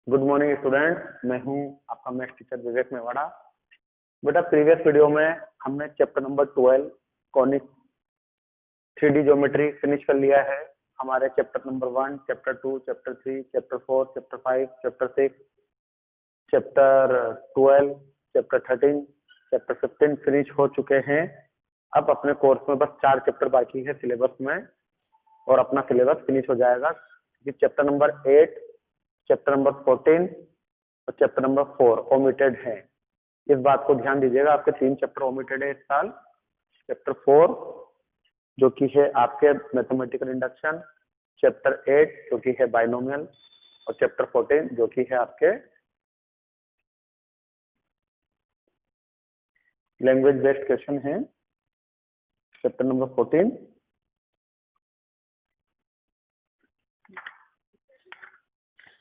Good morning student, मैं हूं आपका मैथ्स टीचर विवेक मेवाड़ा। बेटा, प्रीवियस वीडियो में हमने chapter number 12 conic 3D geometry finish कर लिया है। हमारे chapter number 1, chapter 2, chapter 3, chapter 4, chapter 5, chapter 6, chapter 12, chapter 13, chapter 15 finish हो चुके हैं। अब अपने कोर्स में बस 4 चैप्टर बाकी है सिलेबस में और अपना सिलेबस फिनिश हो जाएगा। चैप्टर नंबर 8, चैप्टर नंबर 14 और चैप्टर नंबर 4 ओमिटेड है। इस बात को ध्यान दीजिएगा, आपके 3 चैप्टर ओमिटेड है इस साल। चैप्टर 4 जो कि है आपके मैथमेटिकल इंडक्शन, चैप्टर 8 जो कि है बाइनोमियल और चैप्टर 14 जो कि है आपके लैंग्वेज बेस्ड क्वेश्चन है। चैप्टर नंबर 14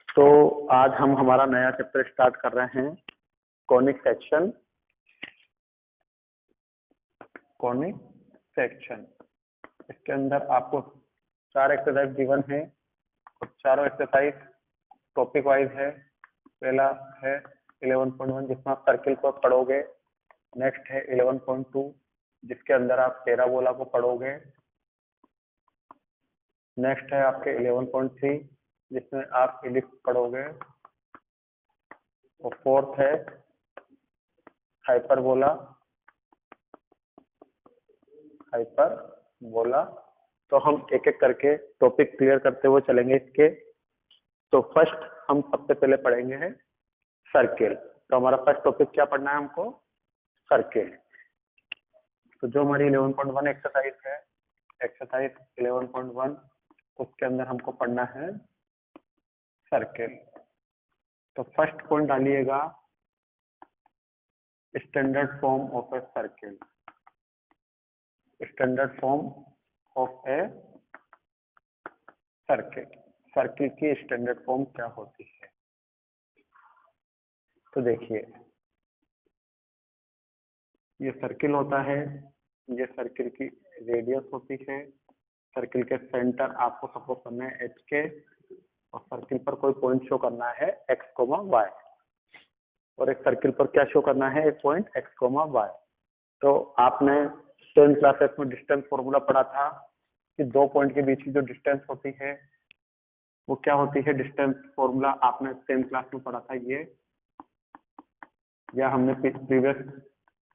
तो आज हम हमारा नया चैप्टर स्टार्ट कर रहे हैं, कॉनिक सेक्शन। कॉनिक सेक्शन इसके अंदर आपको 4 एक्सरसाइज गिवन है और चारों एक्सरसाइज टॉपिक वाइज है। पहला है 11.1 जिसमें आप सर्किल को पढ़ोगे। नेक्स्ट है 11.2 जिसके अंदर आप पैराबोला को पढ़ोगे। नेक्स्ट है आपके 11.3 जिसमें आप इलिप्स पढ़ोगे और फोर्थ है हाइपरबोला। तो हम एक एक करके टॉपिक क्लियर करते हुए चलेंगे इसके। तो फर्स्ट हम सबसे पहले पढ़ेंगे है सर्किल। तो हमारा फर्स्ट टॉपिक क्या पढ़ना है हमको? सर्किल। तो जो हमारी 11.1 एक्सरसाइज है, एक्सरसाइज 11.1, उसके अंदर हमको पढ़ना है सर्किल। तो फर्स्ट पॉइंट डालिएगा, standard form of a circle. Standard form of a circle. Circle की स्टैंडर्ड फॉर्म क्या होती है? तो देखिए, ये सर्किल होता है, ये सर्किल की रेडियस होती है। सर्किल के सेंटर आपको सपोज करना है एच के और सर्किल पर कोई पॉइंट शो करना है एक्स, वाई, और एक सर्किल पर क्या शो करना है? एक पॉइंट एक्स, वाई। तो आपने 10th क्लासेस में डिस्टेंस फॉर्मूला पढ़ा था कि 2 पॉइंट के बीच की जो डिस्टेंस होती है वो क्या होती है? डिस्टेंस फॉर्मूला आपने 10th क्लास में पढ़ा था ये, या हमने प्रीवियस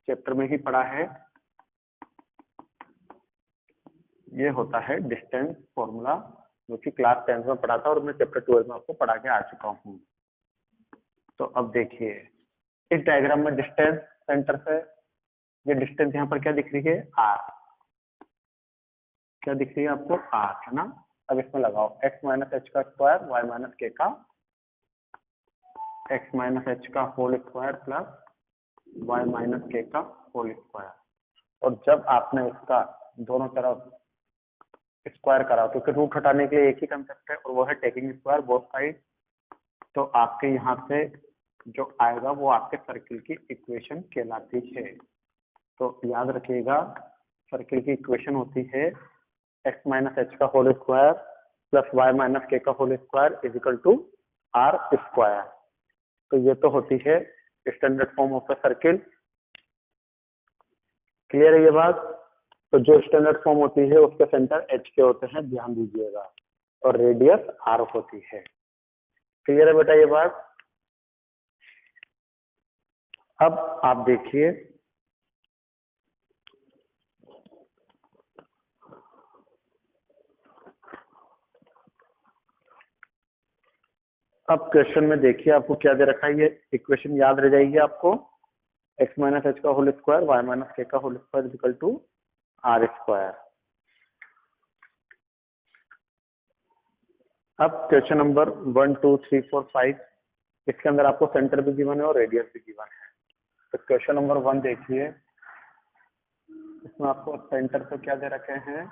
चैप्टर में ही पढ़ा है। ये होता है डिस्टेंस फॉर्मूला जो कि क्लास 10th में पढ़ा था और मैं चैप्टर 12 में आपको पढ़ा के आ चुका हूँ। तो अब देखिए, इस डायग्राम में डिस्टेंस सेंटर से, ये डिस्टेंस यहाँ पर क्या दिख रही है? आर। क्या दिख रही है आपको? आर, है ना। अब इसमें लगाओ x माइनस एच का स्क्वायर, y माइनस के का, x माइनस एच का whole square plus y minus k का होल स्क्वायर। और जब आपने इसका दोनों तरफ स्क्वायर करा, क्योंकि रूट हटाने के लिए एक ही कंसेप्ट है और वो है टेकिंग स्क्वायर बोथ साइड, तो आपके यहाँ से जो आएगा वो आपके सर्किल की इक्वेशन कहलाती है। तो याद रखिएगा, सर्किल की इक्वेशन होती है x माइनस एच का whole square plus y minus k का whole square is equal to r square. तो ये तो होती है standard form of a circle. Clear है ये बात? तो जो स्टैंडर्ड फॉर्म होती है उसके सेंटर एच के होते हैं, ध्यान दीजिएगा, और रेडियस आर होती है। क्लियर है बेटा ये बात? अब आप देखिए, अब क्वेश्चन में देखिए आपको क्या दे रखा है। ये इक्वेशन याद रह जाएगी आपको, x माइनस एच का whole square, y minus k का whole square is equal to r square. अब क्वेश्चन नंबर 1, 2, 3, 4, 5, इसके अंदर आपको सेंटर भी गिवन है और रेडियस भी गिवन है। तो क्वेश्चन नंबर 1 देखिए, इसमें आपको सेंटर पे क्या दे रखे हैं?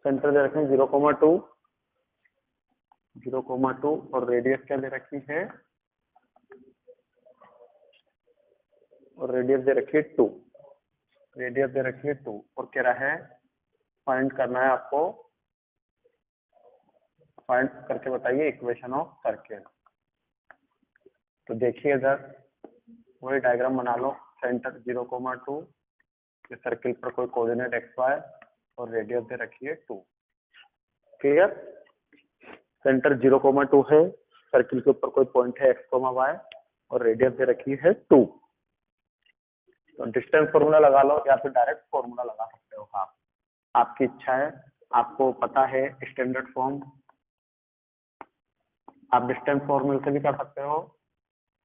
सेंटर दे रखे हैं 0,2, 0,2, और रेडियस क्या दे रखी है? और रेडियस दे रखी है 2। रेडियस दे रखी है 2 और कह रहा है फाइंड करना है आपको फाइंड करके बताइए इक्वेशन ऑफ सर्किल। तो देखिए इधर वही डायग्राम बना लो, सेंटर 0,2, सर्किल पर कोई कोऑर्डिनेट XY और रेडियस दे रखी है 2। क्लियर? सेंटर 0,2 है, सर्किल के ऊपर कोई पॉइंट है X, Y और रेडियस दे रखी है 2। तो डिस्टेंस फॉर्मूला लगा लो या फिर डायरेक्ट फॉर्मूला लगा सकते हो आप, आपकी इच्छा है। आपको पता है स्टैंडर्ड फॉर्म, आप डिस्टेंस फॉर्मूले से भी कर सकते हो,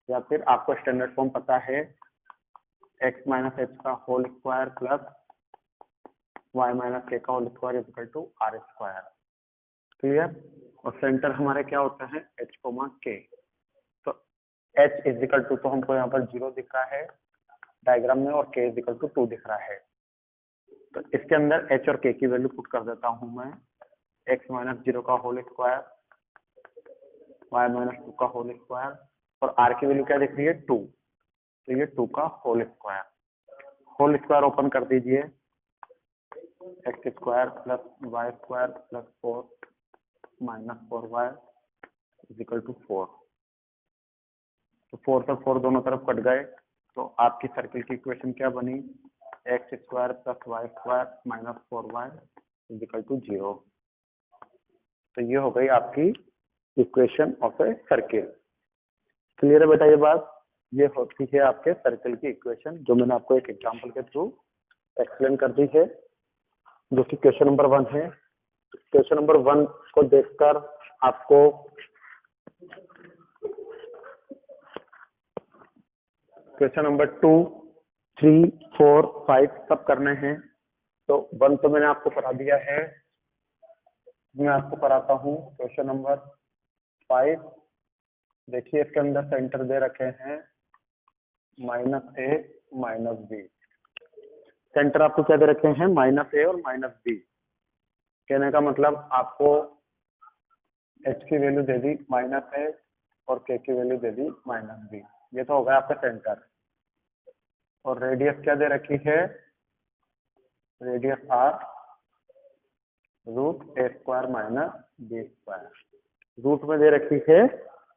या फिर आपको स्टैंडर्ड फॉर्म पता है x माइनस h का whole square plus y minus k का whole square equal to r square. Clear? और सेंटर हमारे क्या होता है h, k। तो h इज इक्वल टू, तो हमको यहाँ पर 0 दिख रहा है डायग्राम में और k इज इक्वल टू 2 दिख रहा है। तो इसके अंदर h और k की वैल्यू पुट कर देता हूँ मैं। x माइनस 0 का होल स्क्वायर, y माइनस 2 का होल स्क्वायर और r की वैल्यू क्या दिख रही है 2, तो ये 2 का whole square. Whole square open कर दीजिए, x square plus y square plus 4 minus 4y is equal to 4। तो 4 से 4 दोनों तरफ कट गए, तो आपकी सर्किल की इक्वेशन क्या बनी, x square plus y square minus 4y is equal to 0। तो ये हो गई आपकी equation of a circle. Clear है बेटा ये बात? ये होती है आपके सर्किल की इक्वेशन, जो मैंने आपको एक एग्जांपल के थ्रू एक्सप्लेन कर दी है, जो कि क्वेश्चन नंबर 1 है। क्वेश्चन नंबर 1 को देखकर आपको क्वेश्चन नंबर 2, 3, 4, 5 सब करने हैं। तो 1 तो मैंने आपको करा दिया है, मैं आपको कराता हूँ क्वेश्चन नंबर 5। देखिए इसके अंदर सेंटर दे रखे हैं -a -b। सेंटर आपको क्या दे रखे हैं, -a और -b। कहने का मतलब आपको h की वैल्यू दे दी -a और k की वैल्यू दे दी -b। ये तो हो गया आपका सेंटर। और रेडियस क्या दे रखी है, radius r root a square minus b square. Root में दे रखी है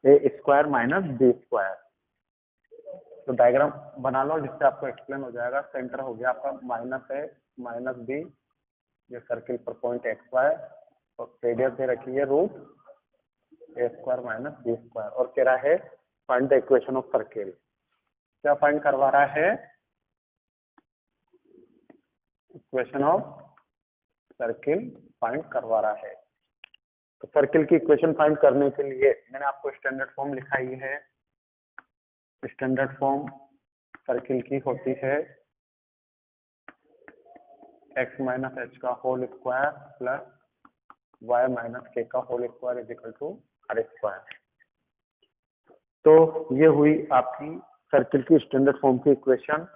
a square minus b square. तो डायग्राम बना लो जिससे आपको एक्सप्लेन हो जाएगा। सेंटर हो गया आपका -a -b, ये सर्किल पर पॉइंट XY और रेडियस दे रखी है root a square minus b square. और कह रहा है find the equation of circle. क्या फाइंड करवा रहा है, इक्वेशन ऑफ सर्किल फाइंड करवा रहा है। तो सर्किल की इक्वेशन फाइंड करने के लिए मैंने आपको स्टैंडर्ड फॉर्म लिखा ही है। स्टैंडर्ड फॉर्म सर्किल की होती है x माइनस h का whole square plus y minus k का whole square is equal to r square. तो ये हुई आपकी सर्किल की स्टैंडर्ड फॉर्म की इक्वेशन।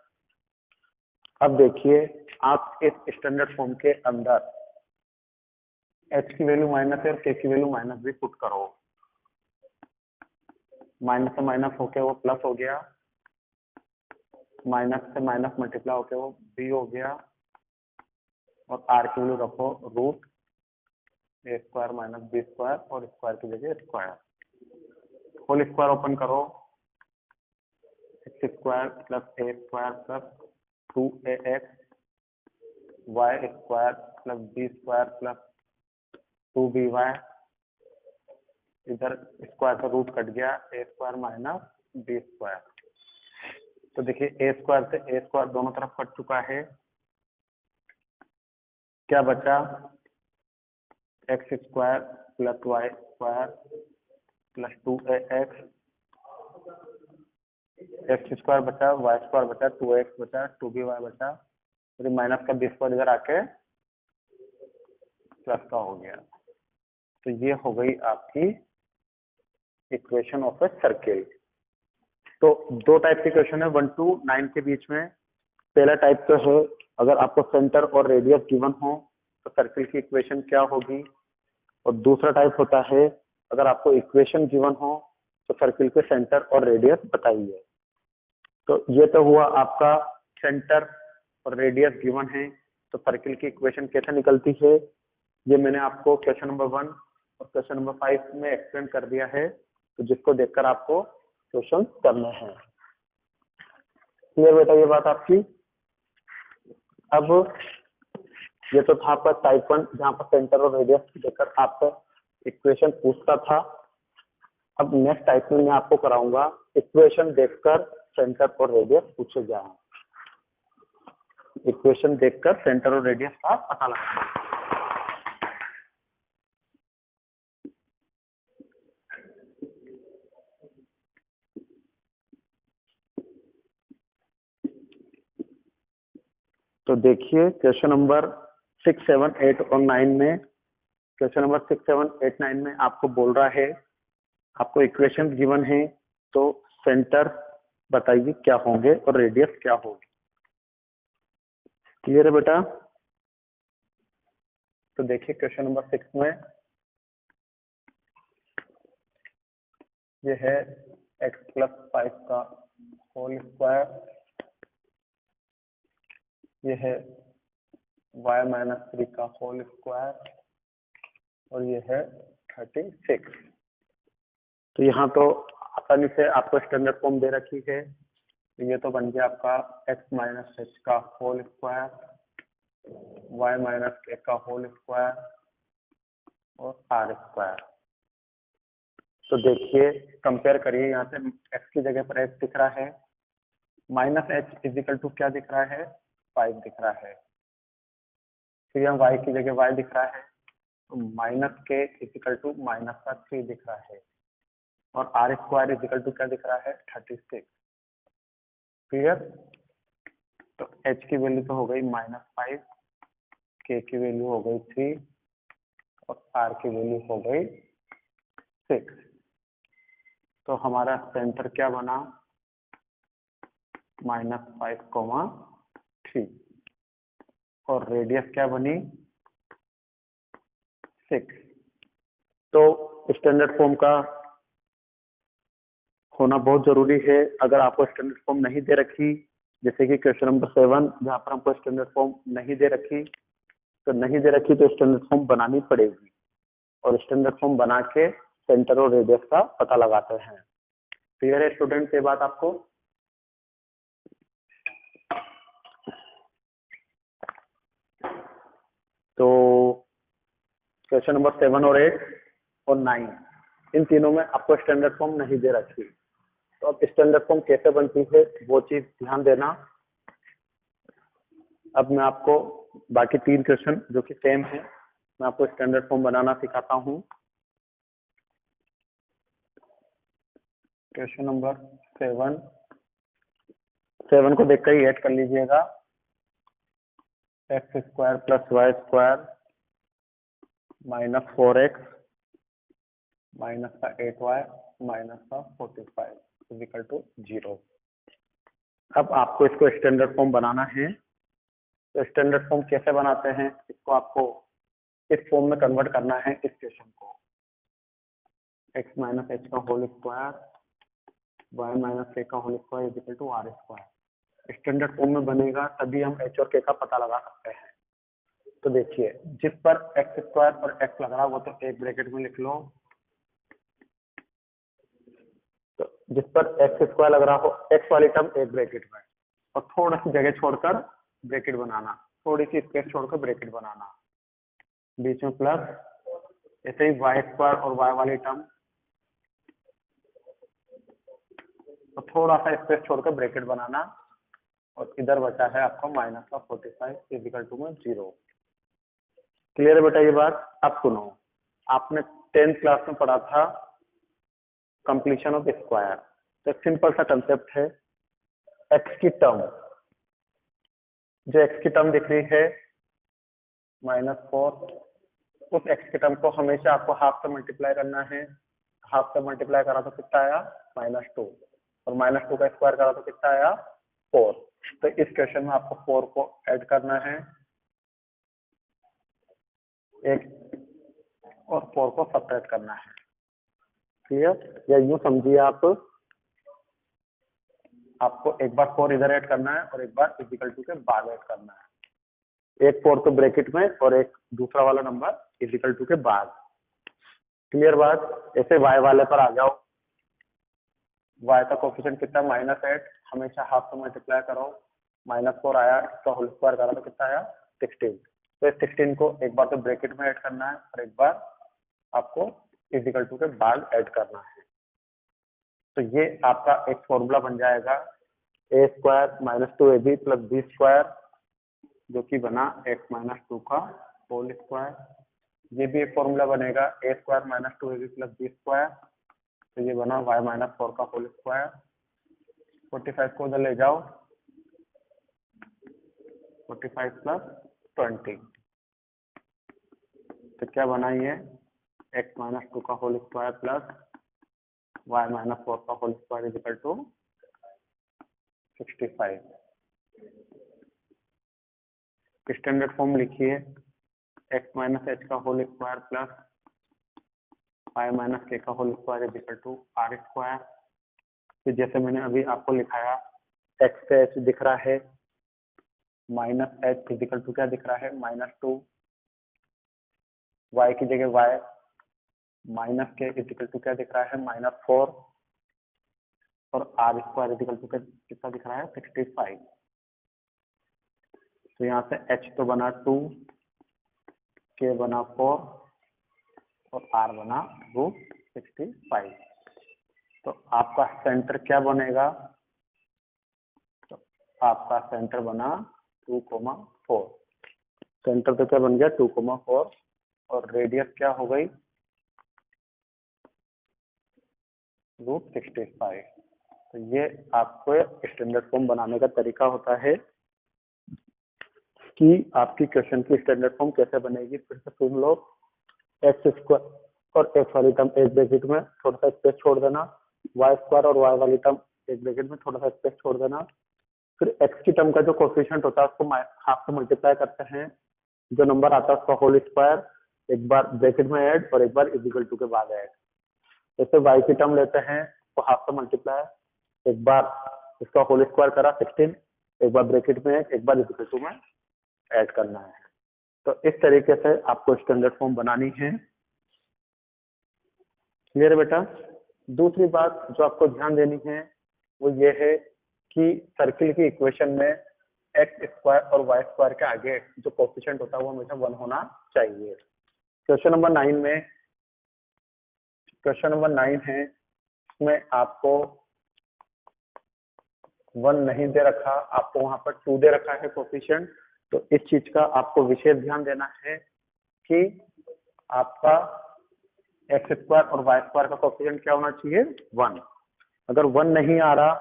अब देखिए आप इस स्टैंडर्ड फॉर्म के अंदर h की वैल्यू माइनस है और k की वैल्यू माइनस भी पुट करो। माइनस से माइनस होके वो प्लस हो गया, माइनस से माइनस मल्टीप्लाई होके वो b हो गया, और r की वैल्यू रखो root a square minus b square और स्क्वायर की जगह स्क्वायर। होल स्क्वायर ओपन करो, x square plus a square plus 2ax y square plus b square plus 2by। इधर स्क्वायर का रूट कट गया, a square minus b square. तो देखिए a square से a स्क्वायर दोनों तरफ कट चुका है। क्या बचा, x square plus y square plus 2ax। x square बचा, y स्क्वायर बचा, 2x बचा, 2by बचा, फिर माइनस का b स्क्वायर इधर आके प्लस का हो गया। तो ये हो गई आपकी इक्वेशन ऑफ ए सर्किल। तो दो टाइप की इक्वेशन है 1 to 9 के बीच में। पहला टाइप तो है अगर आपको सेंटर और रेडियस गिवन हो तो सर्किल की इक्वेशन क्या होगी, और दूसरा टाइप होता है अगर आपको इक्वेशन गिवन हो तो सर्किल के सेंटर और रेडियस बताइए। तो ये तो हुआ आपका सेंटर और रेडियस गिवन है तो सर्किल की इक्वेशन कैसे निकलती है, ये मैंने आपको क्वेश्चन नंबर 1 और क्वेश्चन नंबर 5 में एक्सप्लेन कर दिया है, तो जिसको देखकर आपको क्वेश्चन करने हैं। क्लियर बेटा ये बात आपकी? अब ये तो था आपका टाइप 1 जहाँ पर सेंटर और रेडियस देकर आपका इक्वेशन पूछता था। अब नेक्स्ट टाइप में मैं आपको कराऊंगा इक्वेशन देखकर सेंटर और रेडियस पूछे जाए। इक्वेशन देखकर सेंटर और रेडियस का पता लगाना। तो देखिए क्वेश्चन नंबर 6, 7, 8 और 9 में, क्वेश्चन नंबर 6, 7, 8, 9 में आपको बोल रहा है, आपको इक्वेशन गिवन है, तो सेंटर बताइए क्या होंगे और रेडियस क्या होगी। क्लियर है बेटा? तो देखिए क्वेश्चन नंबर 6 में ये है x + 5 का होल स्क्वायर, ये है y - 3 का होल स्क्वायर और ये है 36। तो यहाँ तो आसानी से आपको स्टैंडर्ड फॉर्म दे रखी है। तो ये तो बन गया आपका x - h का होल स्क्वायर, y - k का होल स्क्वायर और r स्क्वायर। तो देखिए कंपेयर करिए, यहाँ से x की जगह पर h दिख रहा है, -h इजिकल टू क्या दिख रहा है, 5 दिख रहा है। फिर यहाँ y की जगह y दिख रहा है, तो -k इजिकल टू -3 दिख रहा है और r स्क्वायर इजिकल टू क्या दिख रहा है, 36। क्लियर? तो h की वैल्यू तो हो गई -5, k की वैल्यू हो गई 3 और r की वैल्यू हो गई 6। तो हमारा सेंटर क्या बना, -5, 3 और रेडियस क्या बनी, 6। तो स्टैंडर्ड फॉर्म का होना बहुत जरूरी है। अगर आपको स्टैंडर्ड फॉर्म नहीं दे रखी, जैसे कि क्वेश्चन नंबर 7 जहाँ पर हमको स्टैंडर्ड फॉर्म नहीं दे रखी, तो स्टैंडर्ड फॉर्म बनानी पड़ेगी और स्टैंडर्ड फॉर्म बना के सेंटर और रेडियस का पता लगाते हैं। क्लियर है स्टूडेंट ये बात आपको? तो क्वेश्चन नंबर 7 और 8 और 9 इन तीनों में आपको स्टैंडर्ड फॉर्म नहीं दे रखी। तो अब स्टैंडर्ड फॉर्म कैसे बनती है वो चीज ध्यान देना। अब मैं आपको बाकी 3 क्वेश्चन जो कि सेम है, मैं आपको स्टैंडर्ड फॉर्म बनाना सिखाता हूँ। क्वेश्चन नंबर 7 को देखकर ही ऐड कर लीजिएगा, x² + y² -4x -8y -45 = 0। अब आपको इसको स्टैंडर्ड फॉर्म बनाना है। तो स्टैंडर्ड फॉर्म कैसे बनाते हैं, इसको आपको इस फॉर्म में कन्वर्ट करना है इस क्वेश्चन को, x - h का होल स्क्वायर y - k का whole square = r²। Standard form में बनेगा तभी हम h और k का पता लगा सकते हैं। तो देखिए जिस पर x² और x लग रहा है वो तो एक ब्रैकेट में लिख लो, तो जिस पर x² लग रहा हो x वाली टर्म एक ब्रैकेट में और थोड़ा सी जगह छोड़कर ब्रैकेट बनाना, थोड़ी सी स्पेस छोड़कर ब्रैकेट बनाना, बीच में प्लस, ऐसे ही y² और y वाली टर्म तो थोड़ा सा स्पेस छोड़कर ब्रैकेट बनाना और इधर बचा है आपका -45 = 0। क्लियर है बेटा ये बात? अब सुनो, आपने 10th क्लास में पढ़ा था कंप्लीशन ऑफ स्क्वायर। तो एक सिंपल सा कंसेप्ट है, x की टर्म, जो x की टर्म दिख रही है -4, उस x की टर्म को हमेशा आपको हाफ से मल्टीप्लाई करना है। हाफ से मल्टीप्लाई करा तो कितना आया, -2 और -2 का स्क्वायर करा तो कितना आया, 4। तो इस क्वेश्चन में आपको 4 को ऐड करना है एक और 4 को सब्ट्रैक्ट करना है। क्लियर? या यूं समझिए आपको एक बार 4 इधर ऐड करना है और एक बार इक्वल टू के बाद ऐड करना है। एक 4 तो ब्रैकेट में और एक दूसरा वाला नंबर इक्वल टू के बाद। क्लियर बात। ऐसे y वाले पर आ जाओ, y का कोफिशिएंट कितना -8, हमेशा हाफ से मल्टीप्लाई करो, -4 आया, इसका होल स्क्वायर करा तो कितना आया 16। तो इस 16 को एक बार तो ब्रैकेट में ऐड करना है और एक बार आपको इक्वल टू के बाद ऐड करना है। तो ये आपका एक फॉर्मूला बन जाएगा a² - 2ab + b², जो कि बना x - 2 का होल स्क्वायर। ये भी एक फॉर्मूला बनेगा a² - 2ab + b², तो ये बना y - 4 का होल स्क्वायर। 45 को उधर ले जाओ, 45 + 20, तो क्या बना ये x - 2 का होल स्क्वायर प्लस y - 4 का whole square equal to 65। Standard form लिखिए, x - h का whole square plus y - k का whole square equal to r²। तो जैसे मैंने अभी आपको लिखाया, x से h दिख रहा है -h इक्वल टू क्या दिख रहा है -2, y की जगह y -k इक्वल टू क्या दिख रहा है -4, और r² इक्वल टू कितना दिख रहा है 65। तो यहाँ से h तो बना 2, k बना 4 और r बना √65। तो आपका सेंटर क्या बनेगा, तो आपका सेंटर बना 2,4। सेंटर तो क्या बन गया 2,4, और रेडियस क्या हो गई √65। तो ये आपको स्टैंडर्ड फॉर्म बनाने का तरीका होता है कि आपकी क्वेश्चन की स्टैंडर्ड फॉर्म कैसे बनेगी। फिर से सुन लो, x² और x वाली टर्म एक ब्रैकेट में थोड़ा सा स्पेस छोड़ देना, y² और y वाली टर्म एक ब्रैकेट में थोड़ा सा स्पेस छोड़ देना। फिर x की टर्म का जो कोफिशिएंट होता है उसको हाफ से मल्टीप्लाई करते हैं, जो नंबर आता है उसका होल स्क्वायर एक बार ब्रैकेट में ऐड और एक बार इक्वल टू के बाद ऐड। जैसे y की टर्म लेते हैं तो हाफ से मल्टीप्लाई, एक बार इसका होल स्क्वायर करा 16, एक बार ब्रैकेट में एक बार इक्वल टू में ऐड करना है। तो इस तरीके से आपको स्टैंडर्ड फॉर्म बनानी है। क्लियर है बेटा। दूसरी बात जो आपको ध्यान देनी है वो ये है कि सर्किल की इक्वेशन में x² और y² के आगे जो कोफिशिएंट होता है वो हमेशा 1 होना चाहिए। क्वेश्चन नंबर 9 है, इसमें आपको 1 नहीं दे रखा, आपको वहां पर 2 दे रखा है कोफिशिएंट। तो इस चीज का आपको विशेष ध्यान देना है कि आपका x² और y² का कोफिशिएंट क्या होना चाहिए 1। अगर 1 नहीं आ रहा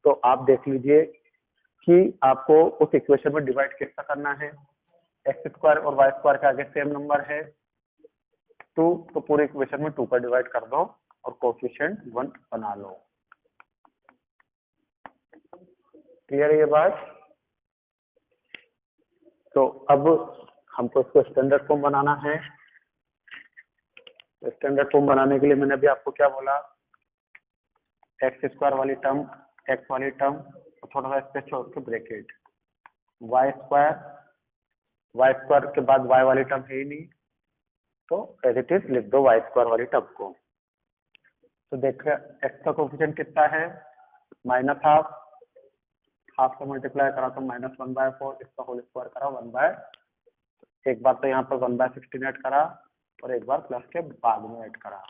तो आप देख लीजिए कि आपको उस इक्वेशन में डिवाइड किसका करना है। x² और y² के आगे सेम नंबर है 2, तो पूरे इक्वेशन में 2 का डिवाइड कर दो और कोफिशिएंट 1 बना लो। क्लियर है ये बात। तो अब हमको इसको स्टैंडर्ड फॉर्म बनाना है। स्टैंडर्ड फॉर्म बनाने के लिए मैंने अभी आपको क्या बोला, x² वाली टर्म, x वाली टर्म और थोड़ा सा स्पेस छोड़ के ब्रैकेट, y² के बाद y वाली टर्म है ही नहीं, तो एज इट इज लिख दो y² वाली टर्म को। तो देखिए x का कोफिशिएंट कितना है -हाफ, हाफ से मल्टीप्लाई करा तो -1/4, इसका होल स्क्वायर करा 1/, एक बार तो यहाँ पर 1/16 ऐड करा और एक बार प्लस के बाद में ऐड करा।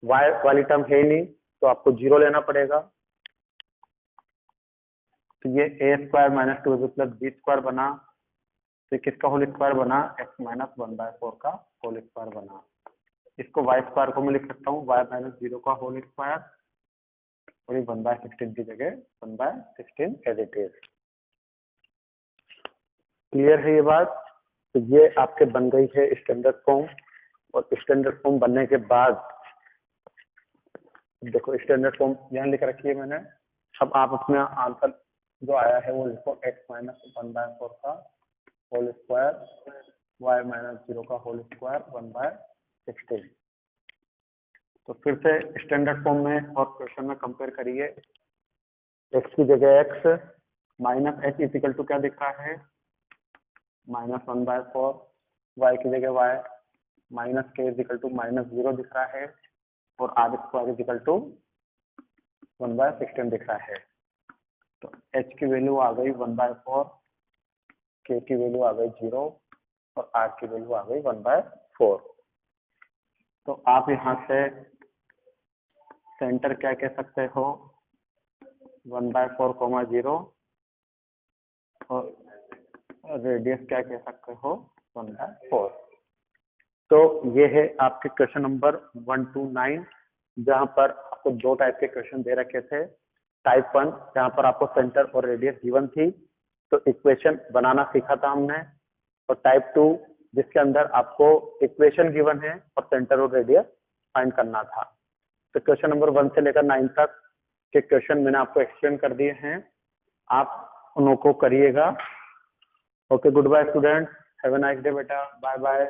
y वाली टर्म है ही नहीं तो आपको 0 लेना पड़ेगा। तो ये a² - 2ab + b² बना, तो किसका होल स्क्वायर बना x - 1/4 का होल स्क्वायर बना। इसको y² को मैं लिख सकता हूँ y - 0 का होल स्क्वायर, और ये 1/16 की जगह 1/16 एज इट इज। क्लियर है ये बात। तो ये आपके बन गई है स्टैंडर्ड फॉर्म। और स्टैंडर्ड फॉर्म बनने के बाद देखो स्टैंडर्ड फॉर्म यहाँ लिख रखी है मैंने। अब आप अपना आंसर जो आया है वो लिखो x - 1/4 का होल स्क्वायर, y - 0 का होल स्क्वायर 1/16। तो फिर से स्टैंडर्ड फॉर्म में और क्वेश्चन में कंपेयर करिए। x की जगह x -h इक्वल टू क्या दिख रहा है -1/4, y की जगह y minus k is equal to -0 दिख रहा है और r square is equal to 1/16 दिख रहा है। तो h की वैल्यू आ गई 1/4, k की वैल्यू आ गई 0 और r की वैल्यू आ गई 1/4। तो आप यहाँ से सेंटर क्या कह सकते हो 1/4, 0 और रेडियस क्या कह सकते हो 1/4। तो ये है आपके क्वेश्चन नंबर 1 to 9, जहां पर आपको दो टाइप के क्वेश्चन दे रखे थे। टाइप 1 जहां पर आपको सेंटर और रेडियस गिवन थी तो इक्वेशन बनाना सीखा था हमने, और टाइप 2 जिसके अंदर आपको इक्वेशन गिवन है और सेंटर और रेडियस फाइंड करना था। तो क्वेश्चन नंबर 1 से लेकर 9 तक के क्वेश्चन मैंने आपको एक्सप्लेन कर दिए हैं, आप उनको करिएगा। Okay, good bye student, have a nice day बेटा, बाय बाय।